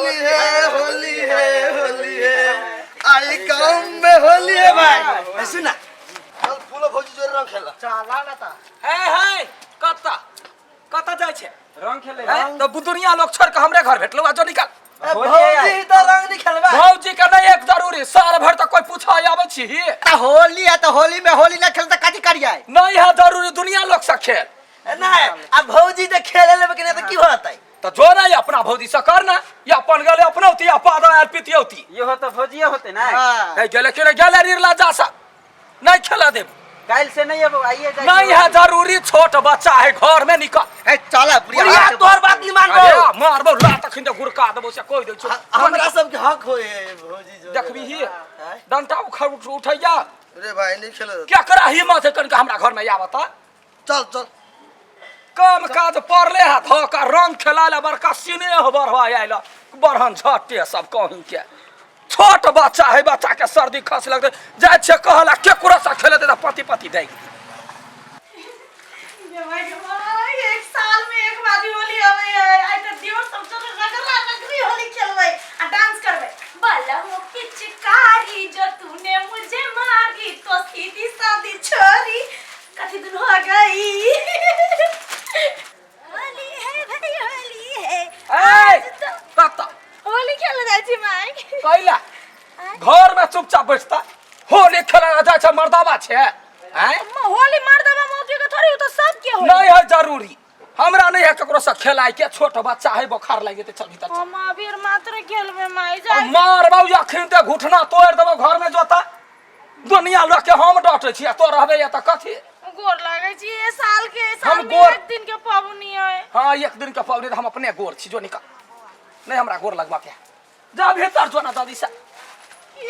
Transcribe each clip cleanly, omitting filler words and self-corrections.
होली है होली है होली है आई गांव में होली है भाई सुना चल फूलो भौजी जोर रंग खेला चला ना ता है कता जाय छे रंग खेले तो बुदुनिया लोग छोड़ के हमरे घर भेटलो आ जो निकल भौजी तो रंग नहीं खेलबा भौजी का नहीं एक जरूरी साल भर तक कोई पूछा आवे छी ता होली है तो होली में होली ना खेलता कथि करिए नहीं है जरूरी दुनिया लोग से खेल नहीं अब भौजी तो खेले ले बकने तो की होता तो जो नहीं अपना भौजी से करना या अपन गले अपनौती या पादा या पितियौती ये हो तो भौजी होते ना नहीं गले के गले रिरला जा सा नहीं खेला दे काल से नहीं अब आइए जाइए नहीं है जरूरी छोट बच्चा है घर में निकल ए चला बुढ़िया तोर बात नहीं मानबो मारबो लात खिंदे गुरका देबो से कोई दे छो हमरा सब के हक होए भौजी जो देखबी ही डंटा उठैया अरे भाई नहीं खेलो क्या करा हिम्मत है कनका हमरा घर में आवता चल चल काम काज पड़ले है धोका रंग खेलाला बड़का सिनेह बढ़वा आइला बरहन झटे सब कहीं के छोट बच्चा है बच्चा के सर्दी खस लगते जाय छे कहला केकरो से खेले त पति पति दे ये भाई एक साल में एक बार होली आवे है आई त दियो सब रगड़ा रगड़ी होली खेलबै आ डांस करबै बाला हो पिचकारी जो तूने मुझे मारी तो सीधी सादी छोरी कथि दिन हो गई होली है भाई होली है ए कत होली खेल जाय छी माई कहला घर में चुपचाप बैठता होली खेला जाय छ मर्दावा छे हैं होली मर्दवा मौके के थोड़ी तो सब के होली नहीं है जरूरी हमरा नहीं है ककरो से खेलाय के छोट बच्चा है बुखार लागे त चल भीतर हम अबीर मात्र खेलबे माई जा मारबौ या खिंते घुटना तोड़ देबो घर में जोता दुनिया लोग के हम डटे छी तो रहबे या त कथि गोर लागे छी ये साल के हम साल गोर- एक दिन के पावनी है हां एक दिन का पावनी हम अपने गोर छी जो निकल नहीं हमरा गोर लगवा के जा भीतर जो ना दादी से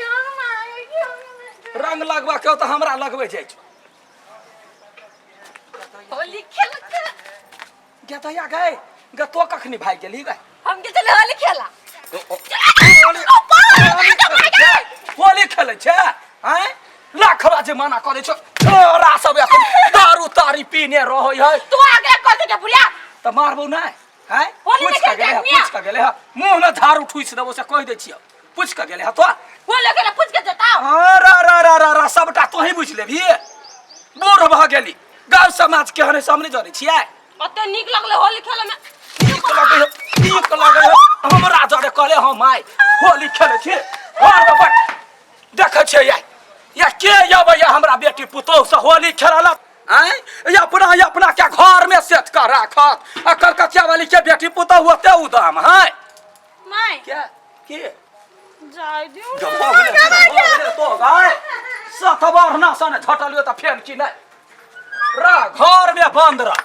यार माई क्यों रंग लगवा के तो हमरा लगवे जाय छ होली खेल के गे तया गए गे तो कखनी भाई गेली गए हम के चले होली खेला होली खेले छे हैं लाख बाजे मना करे छ छोरा सब एखन दारू तारी पीने रहै है तू आगे कर दे बुढ़िया त मारबो नहीं हैं होली पूछ में के क्या गेले करनी है? पूछ के गेले मुंह में झाड़ू ठुइस देबो से कह दे छियो पूछ के गेले तो होली के पूछ के देता अरे सबटा तो ही बुझ लेबी बूढ़ भ गेली गांव समाज के हने सामने जरे छियै अते निक लगले होली खेले में नीक लगे हमरा जरे कहले हम माय होली खेले छी और बट देखे छै या के आबे या हमरा बेटी पुतोह से होली खेलला हैं या अपना के घर में सेट कर राखत अकर कच्चा वाली के बेटी पुतोह होते उदाम है माई क्या के जाय दियो तो गाय सतबार ना सने झटलियो त फेन की नहीं रा घर में बंद रह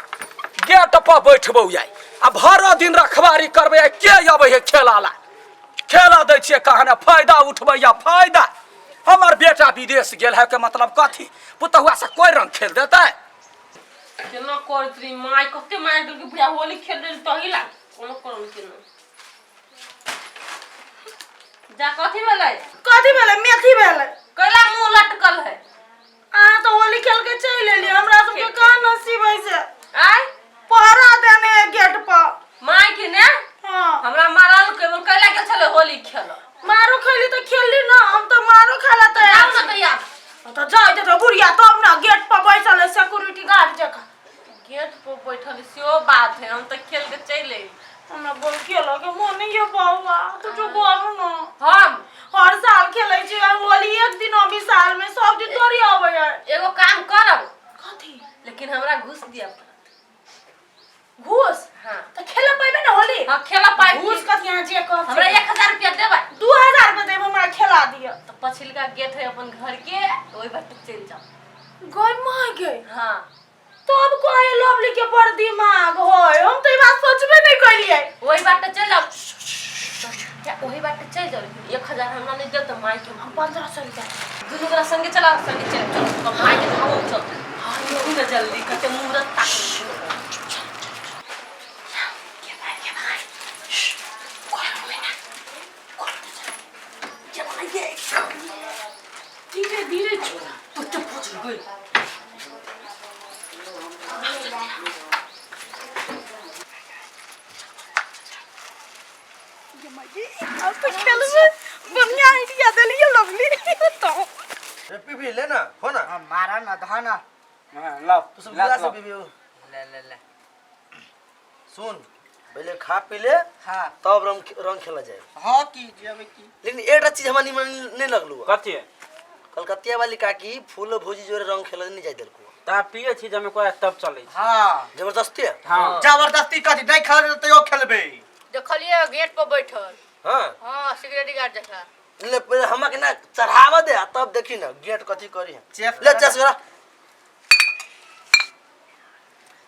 गेट पर बैठबो जाय आ भरो दिन रखवारी करबे के आबे है खेला दै छिए कहने फायदा उठबे या फायदा हमर बेटा विदेश गेल है के मतलब कथी पुतहुआ से कोई रंग खेल देता है केना करतरी माय कते मार दल के बुढ़ा होली खेल रही तहिला कोनो करम केना जा कथि भेलै मेथी भेले कैला मुंह लटकल है आ तो होली खेल के चल लेली हमरा सब के का नसीब है से आय पहरा देने गेट पर माय के ने हां हमरा मारल केवल कैला के चले होली खेल मारो खेली तो खेलली ना हम तो मारो खाला तो जाओ ना तैया तो जाय दे तो बुढ़िया तब ना गेट पर बैठल है सिक्योरिटी गार्ड जका गेट पर बैठल सेहो बात है हम तो खेल के चले हमरा बोल खेलो के मन नहीं है बाबा तो जो करो ना हम हर साल खेलै छी होली एक दिन अभी साल में सब दिन तोरी आवे है एगो काम करब कथि लेकिन हमरा घुस दिया घूस हां तो खेल पाइबे ना होली हां खेला पाइ घूस कथि यहाँ जे कह हमरा 1000 रुपया देबै 2000 रुपया देब हमरा खेला दिया तो पछिलका गेट है अपन घर के ओइ बाटे चल जाओ गई माय गई हां तब कहे लवली के पर दिमाग होय हम तो ई बात सोचबे नहीं करिए ओइ बाटे चल जाओ क्या ओइ बाटे चल जाओ 1000 हमरा नहीं देल तो माई के 1500 रुपया दुनु गोरा संगे चला संगे चल तो माई के हम चल हां यही ना जल्दी कते मुहूर्त ताक धीरे धीरे छोड़ा तू चुप हो जा गई ये अब तो खेलबे बढ़िया आइडिया देलिए लवली तो पी ले ना हो ना मारा ना धना लो तू सब गिलास से पी ले सुन पहले खा पी ले हाँ तब रंग खेला जाए हाँ की जेबे की लेकिन एक चीज हमारी मन नहीं लगलू कथी है कलकतिया वाली काकी फूल भोजी जोरे रंग खेला नहीं जाए दिलको ता पिए छी जमे कोई तब चले छी हाँ जबरदस्ती है हां जबरदस्ती कथी नहीं खेल तो यो खेलबे देखलिए गेट पर बैठल हां हां सिक्योरिटी गार्ड जका ले पहले हमा के ना चढ़ावा दे तब देखी ना गेट कथी करी है चेस ले चेस करा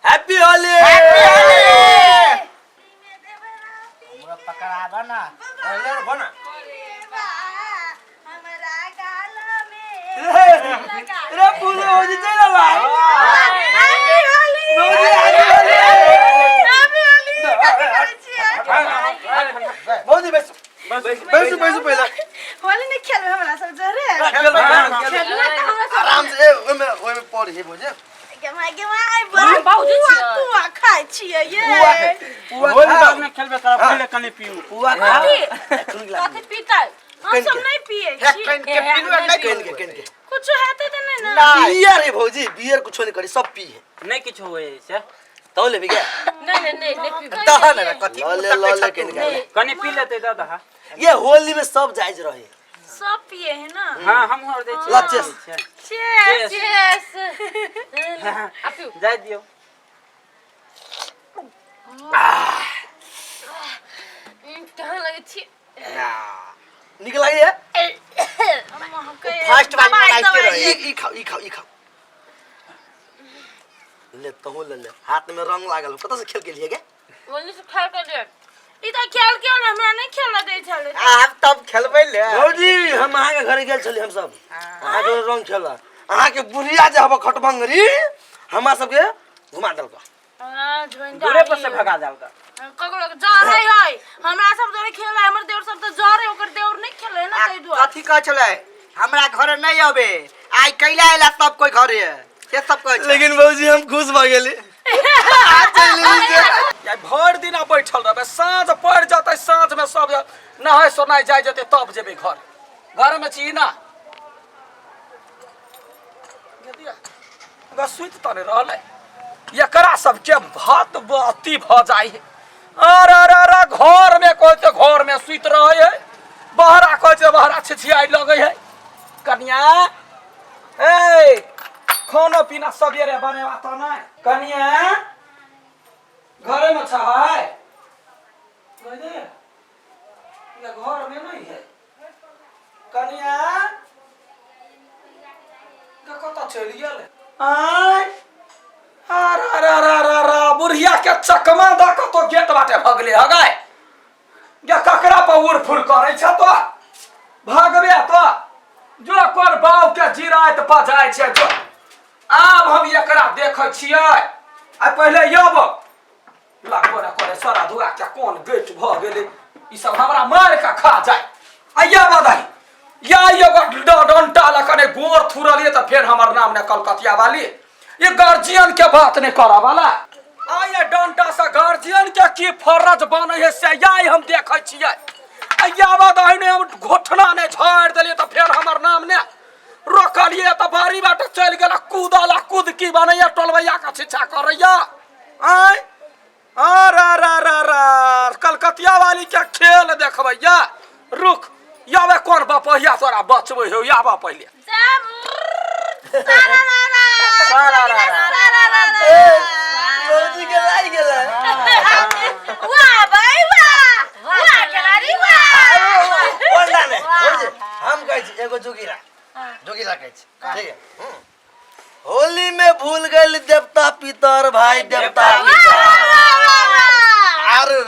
हैप्पी होली हमरा पकड़ाबा ना ले बना हमरा गाल में रे फूल भोजी चला ला हैप्पी होली भोजी बैस बैसो पहले होली नहीं खेलबे हमरा सब जोरे आराम से ओमे पड़ हे भोजी गेमाई बड़ा बाबूजी छियै। पुआ खाइ छियै ये होली बाद में खेलबे करब पहले कनी पीऊ पुआ खा कथी पीता हम सब नहीं पिए छी के पिलुआ नहीं केन के कुछ हेते त नहीं ना बियर है भौजी बियर कुछ नहीं करी सब पी है नहीं किछ होए से तो ले भी क्या नहीं पी दहा ना कथी ले केन के कनी पी लेते दादा ये होली में सब जायज रहे सब पिए है ना हां हम और दे छी लचेस चेस यस आपियो जाय दियो कहां लगे छी निकल आई है फर्स्ट वाली बनाइते रहे ई खाओ ले तो ले हाथ में रंग लागल कत से खेल के लिए के बोलने से खा कर दे ई त खेल के हमरा नहीं खेला दे छले आप तब खेलबे ले भौजी हम अहाँ के घर गेल छली हम सब अहाँ के रंग खेला अहाँ के बुढ़िया जे हब खटभंगरी हमरा सब के घुमा दल का दूरे पर से भगा जाल का ककरो जा है हमरा सब जोरे खेला हमर देवर सब त जरे ओकर देवर नहीं खेले ना तै दुआ कथी कह छले हमरा घर नहीं आबे आई कैला आइला सब कोई घरे के सब कह छले लेकिन भौजी हम खुश भ गेली या भर दिन बैठल रहबे साँझ पड़ जाते साँझ में सब नहाय सोनाय जाय जते तब जेबे घर में छी ना बस सुत तने रहले एकरा सबके भात बाती भ जाय है अरे घर में कोई तो घर में सुत रहे है बहरा कोई तो बहरा छिछियाई लगे है कन्या ए खाना पीना सवेरे बनेवा त ना कन्या घरे में छ है गइदे ये घर में नहीं है कन्या कत चली गेल आय अरे बुढ़िया के चकमा द के तो गेट बाटे भगले हगाय ये ककरा पर उड़फुड़ करे छ तो भागबे तो जो कोन बाव के जिरात बजाय छै जो आब हम एकरा देखै छियै आ पहले यब लागो ना करे सारा धुआ के कोन गेट भ गेले ई सब हमरा मार के खा जाय आया बधाई या एगो डंटा लकने गोर थुरलिए त फिर हमर नाम ने कलकतिया वाली ये गार्जियन के बात नहीं करा वाला आया डंटा से गार्जियन के की फर्ज बने है से याई हम देखै छियै आया बधाई ने हम घोटना ने झाड़ देलिए त फिर हमर नाम ने रोकलिए त बारी बाट चल गेला कूदला कूद की बनैया टोलवैया का छिछा करैया आय अरे कलकतिया वाली के खेल देखबैया रुक यावे कोन बपहिया तोरा बचबै हो यावा पहिले भौजी के लाई गेलै वाह भाई वाह करारी वाह ओला में भौजी हम कहै छी एगो जोगिरा कहै छी ठीक है होली में भूल गइल देवता पितर भाई देवता आरो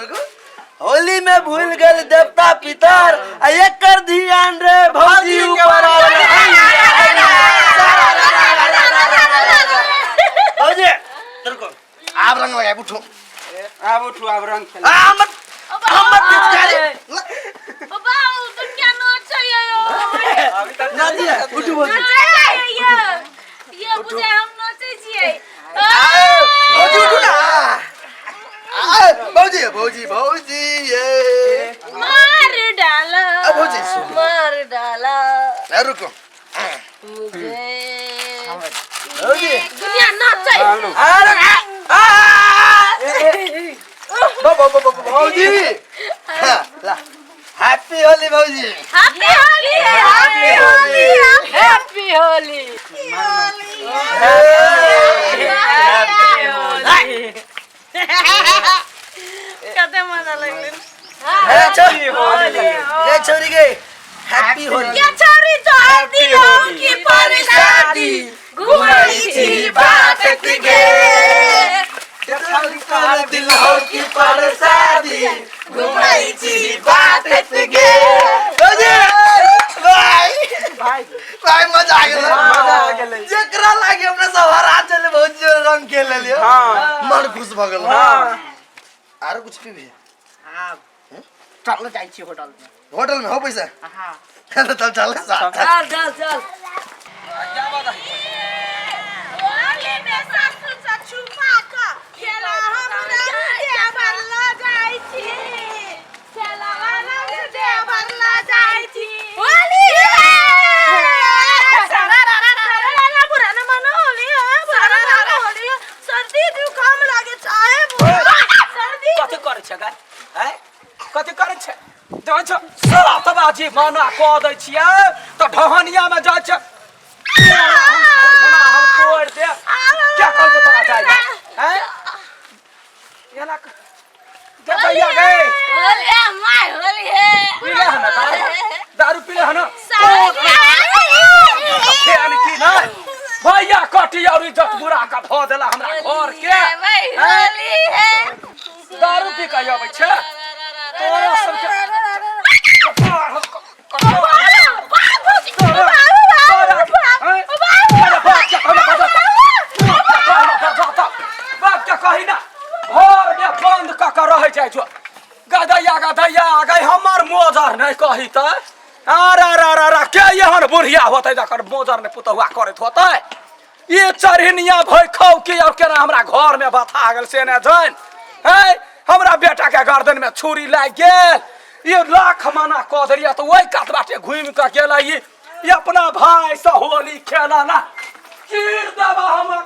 होली में भूल गइल देवता पितर आ एकर ध्यान रे भौजी ऊपर भौजी रुको आप रंग लगाए उठो आब उठू आब रंग खेल हम पिचकारी बाबा तू क्या नाच चाहिए अभी तक ना दिया उठो भौजी ये बुझे हम नाचे छिए भौजी उठो ना भौजी भौजी भौजी ये मार जी सुन मार डाला रुको मुझे भौजी दुनिया ना चाहिए भौजी ला हैप्पी होली भौजी happy Holi happy Holi happy Holi कते मजा लगले ये छोरी गई हैप्पी होली क्या छोरी जोड़ दिलों की परिशादी घुमाई थी बात के कर दिलों की परसादी घुमाई थी बात के भाई मजा आ गेल जेकरा लागे अपने सब हरा चले बहुत जोर रंग खेल लियो मन खुश भ गेल आरो कुछ भी चल जाइ छी होटल में होटल में हो पैसा हां चल चल साथ चल होली में सासु से छुपा का खेला हमरा दे भरला जाई छी खेला हमरा दे भरला जाई छी होली सारा पुराना मन होली है पुराना होली सर्दी जुकाम लागे चाहे सर्दी कथी करे छै गाय हैं कथी करे छै जाय छ सात बाजी माना क दै छियै त ढहनिया में जाय छै हम तोड़ दे क्या कर को तोरा चाहिए हैं ये ला क्या भैया गए होली है माय होली है पीले है ना दारू पीले है ना फेन की ना भैया कटी और इज्जत बुरा का ध देला हमरा घर के होली है दारू पी के आबै छै तोरा सब बंद क के रह जाय छो गदैया गई हमर मोजर नहीं कही त अरे के एहन बुढ़िया होतै जकर मोजर ने पुतहुआ करत होतै ये चरहिनिया भई खौ के और केना हमरा घर में बथा गेल से ने जन है हमरा बेटा के गर्दन में छुरी लाग गेल ये लाख मना क दरिया तो वही कात बाटे घुम के गेला ये अपना भाई से होली खेला ना चीर देबा हम